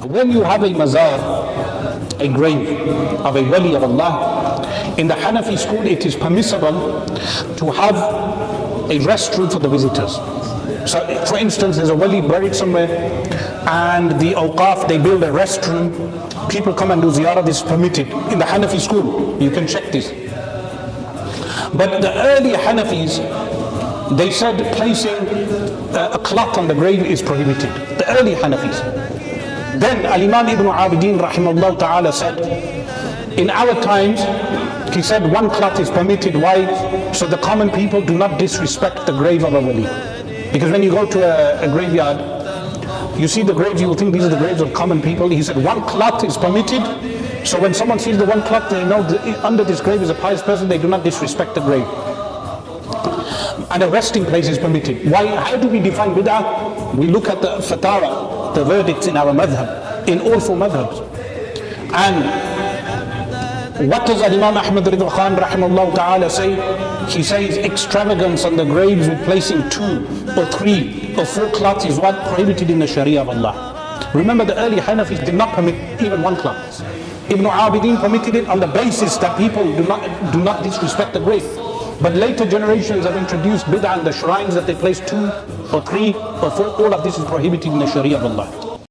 When you have a mazar, a grave of a wali of Allah, in the Hanafi school it is permissible to have a restroom for the visitors. So for instance, there's a wali buried somewhere and the awqaf, they build a restroom. People come and do ziyarah, this is permitted. In the Hanafi school, you can check this. But the early Hanafis, they said placing a cloth on the grave is prohibited. The early Hanafis. Then Al-Imam Ibn Abidin rahimahullah ta'ala said, in our times, he said one cloth is permitted. Why? So the common people do not disrespect the grave of a wali. Because when you go to a graveyard, you see the graves, you will think these are the graves of common people. He said one cloth is permitted. So when someone sees the one cloth, they know that under this grave is a pious person, they do not disrespect the grave. And a resting place is permitted. Why? How do we define bid'ah? We look at the fatwa, the verdicts in our madhab, in all four madhabs. And what does Imam Ahmad Ridha Khan rahimahullah ta'ala say? He says extravagance on the graves with placing 2 or 3 or 4 cloths is what prohibited in the Sharia of Allah. Remember, the early Hanafis did not permit even 1 cloth. Ibn Abidin permitted it on the basis that people do not disrespect the grave. But later generations have introduced bid'ah in the shrines that they place 2 or 3 or 4. All of this is prohibited in the Sharia of Allah.